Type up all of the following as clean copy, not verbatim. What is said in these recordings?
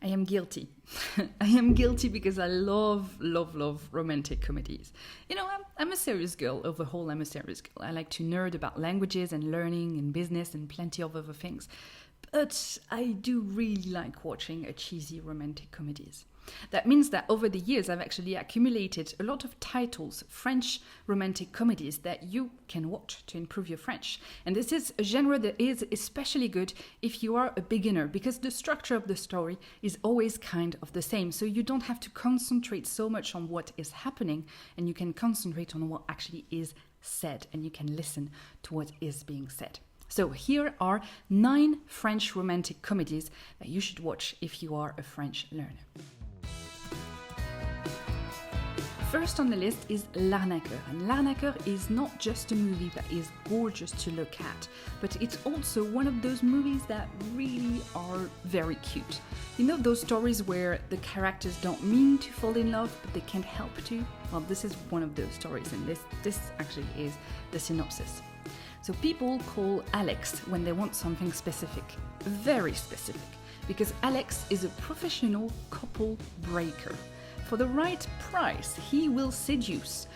I am guilty. I am guilty because I love romantic comedies. You know, I'm a serious girl. Overall, I'm a serious girl. I like to nerd about languages and learning and business and plenty of other things. But I do really like watching a cheesy romantic comedies. That means that over the years, I've actually accumulated a lot of titles, French romantic comedies that you can watch to improve your French. And this is a genre that is especially good if you are a beginner, because the structure of the story is always kind of the same. So you don't have to concentrate so much on what is happening, and you can concentrate on what actually is said, and you can listen to what is being said. So here are 9 French romantic comedies that you should watch if you are a French learner. First on the list is L'Arnaqueur, and L'Arnaqueur is not just a movie that is gorgeous to look at, but it's also one of those movies that really are very cute. You know those stories where the characters don't mean to fall in love, but they can't help to? Well, this is one of those stories, and this actually is the synopsis. So people call Alex when they want something specific, very specific, because Alex is a professional couple breaker. For the right price, he will seduce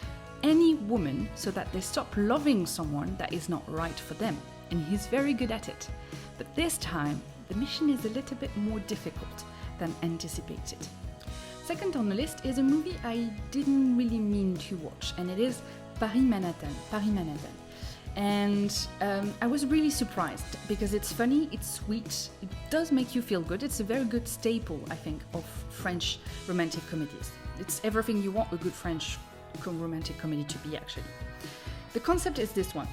any woman so that they stop loving someone that is not right for them. And he's very good at it. But this time, the mission is a little bit more difficult than anticipated. Second on the list is a movie I didn't really mean to watch, and it is Paris Manhattan. And I was really surprised because it's funny, it's sweet, it does make you feel good. It's a very good staple, I think, of French romantic comedies. It's everything you want a good French romantic comedy to be, actually. The concept is this one.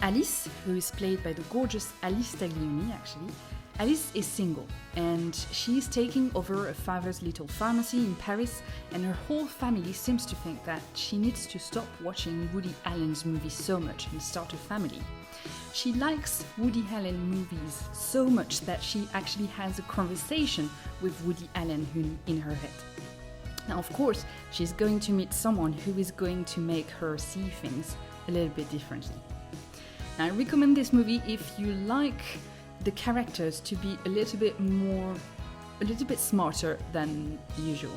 Alice, who is played by the gorgeous Alice Taglioni, actually, Alice is single, and she's taking over a father's little pharmacy in Paris, and her whole family seems to think that she needs to stop watching Woody Allen's movies so much and start a family. She likes Woody Allen movies so much that she actually has a conversation with Woody Allen in her head. Now, of course, she's going to meet someone who is going to make her see things a little bit differently. Now, I recommend this movie if you like the characters to be a little bit smarter than usual.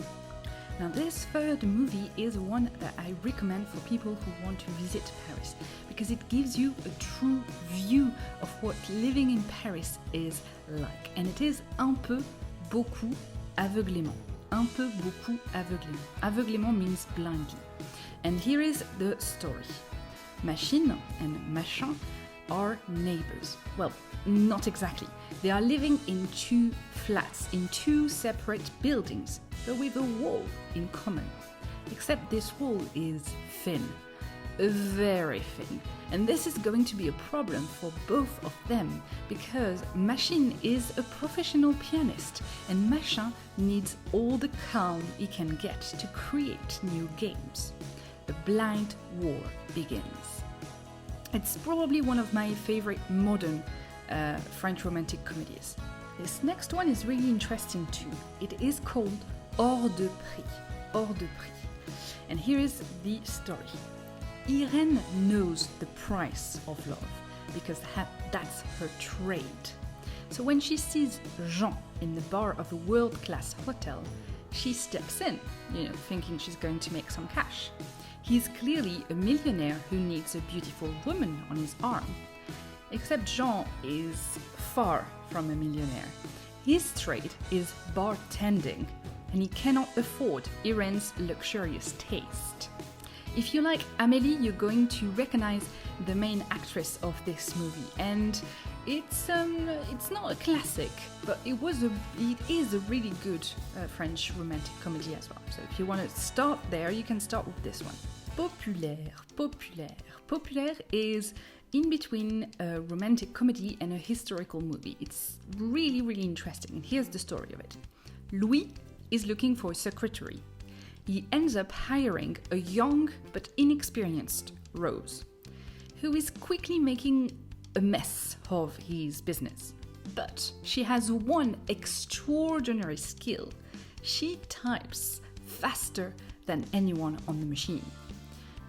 Now, this third movie is one that I recommend for people who want to visit Paris, because it gives you a true view of what living in Paris is like. And it is Un peu, beaucoup, aveuglément. Un peu, beaucoup, aveuglément. Aveuglément means blindly. And here is the story. Machine and Machin are neighbors. Well, not exactly. They are living in 2 flats, in 2 separate buildings, but with a wall in common. Except this wall is thin, very thin. And this is going to be a problem for both of them, because Machine is a professional pianist, and Machin needs all the calm he can get to create new games. The blind war begins. It's probably one of my favorite modern French romantic comedies. This next one is really interesting too. It is called Hors de Prix. Hors de Prix. And here is the story. Irène knows the price of love because that's her trade. So when she sees Jean in the bar of a world-class hotel, she steps in, thinking she's going to make some cash. He's clearly a millionaire who needs a beautiful woman on his arm. Except Jean is far from a millionaire. His trade is bartending, and he cannot afford Irène's luxurious taste. If you like Amélie, you're going to recognize the main actress of this movie, and it's not a classic, but it is a really good French romantic comedy as well. So if you want to start there, you can start with this one. Populaire is in between a romantic comedy and a historical movie. It's really, really interesting. And here's the story of it. Louis is looking for a secretary. He ends up hiring a young but inexperienced Rose, who is quickly making a mess of his business. But she has one extraordinary skill. She types faster than anyone on the machine.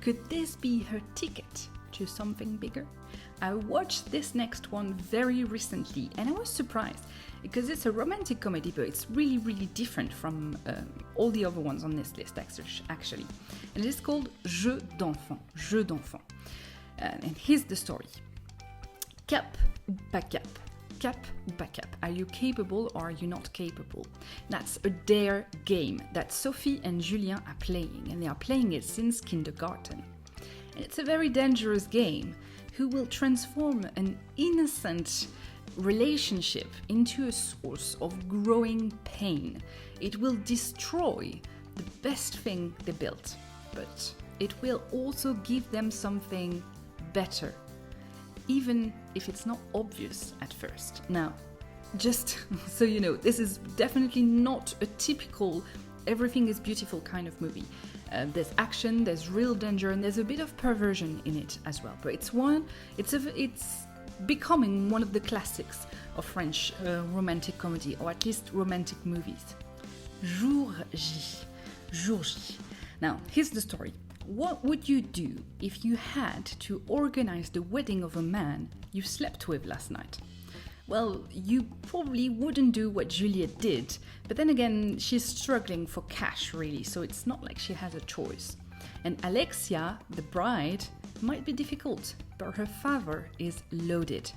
Could this be her ticket to something bigger? I watched this next one very recently and I was surprised. because it's a romantic comedy, but it's really, really different from all the other ones on this list, actually. And it is called Jeu d'enfant. Jeu d'enfant. And here's the story. Cap ou pas cap? Cap ou pas cap? Are you capable or are you not capable? That's a dare game that Sophie and Julien are playing, and they are playing it since kindergarten. And it's a very dangerous game who will transform an innocent relationship into a source of growing pain. It will destroy the best thing they built, but it will also give them something better, even if it's not obvious at first. Now, just so you know, this is definitely not a typical everything is beautiful kind of movie. There's action, there's real danger, and there's a bit of perversion in it as well. But it's becoming one of the classics of French romantic comedy, or at least romantic movies. Jour J. Jour J. Now, here's the story. What would you do if you had to organize the wedding of a man you slept with last night? Well, you probably wouldn't do what Juliette did, but then again, she's struggling for cash really, so it's not like she has a choice. And Alexia, the bride, might be difficult, but her father is loaded.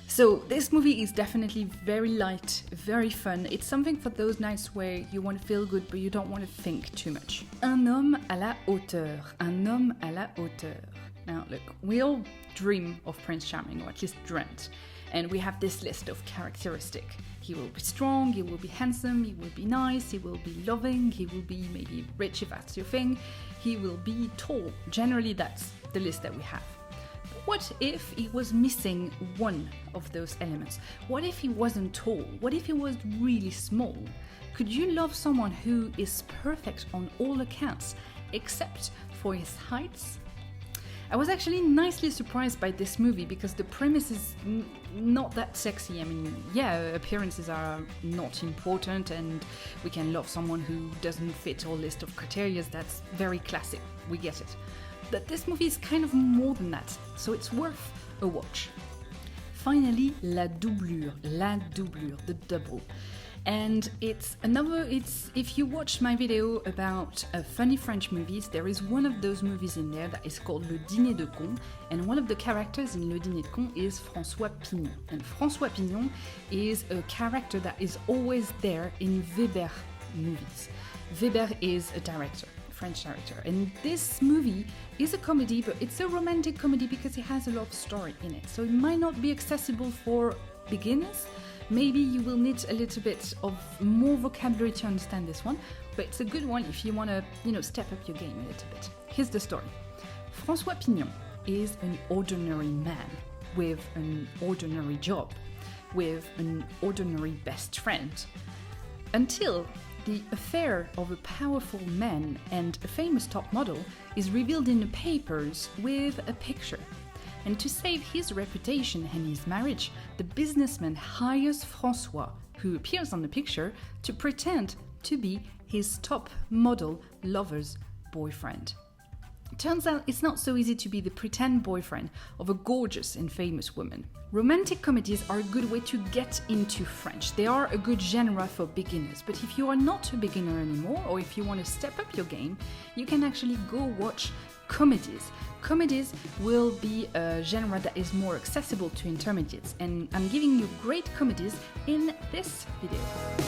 So this movie is definitely very light, very fun. It's something for those nights where you want to feel good but you don't want to think too much. Un homme à la hauteur. Un homme à la hauteur. Now look, we all dream of Prince Charming, or at least dreamt. And we have this list of characteristics. He will be strong, he will be handsome, he will be nice, he will be loving, he will be maybe rich if that's your thing, he will be tall. Generally that's the list that we have. What if he was missing one of those elements? What if he wasn't tall? What if he was really small? Could you love someone who is perfect on all accounts, except for his heights? I was actually nicely surprised by this movie because the premise is not that sexy. I mean, yeah, appearances are not important and we can love someone who doesn't fit our list of criteria. That's very classic, we get it. But this movie is kind of more than that, so it's worth a watch. Finally, la doublure, the double. And it's if you watch my video about funny French movies, there is one of those movies in there that is called Le Dîner de Con, and one of the characters in Le Dîner de Con is François Pignon. And François Pignon is a character that is always there in Weber movies. Weber is a director, French director, and this movie is a comedy, but it's a romantic comedy because it has a love story in it, so it might not be accessible for beginners. Maybe you will need a little bit of more vocabulary to understand this one, but it's a good one if you want to, step up your game a little bit. Here's the story. François Pignon is an ordinary man with an ordinary job, with an ordinary best friend, until the affair of a powerful man and a famous top model is revealed in the papers with a picture. And to save his reputation and his marriage, the businessman hires François, who appears on the picture, to pretend to be his top model lover's boyfriend. Turns out it's not so easy to be the pretend boyfriend of a gorgeous and famous woman. Romantic comedies are a good way to get into French. They are a good genre for beginners, but if you are not a beginner anymore, or if you want to step up your game, you can actually go watch comedies. Comedies will be a genre that is more accessible to intermediates, and I'm giving you great comedies in this video.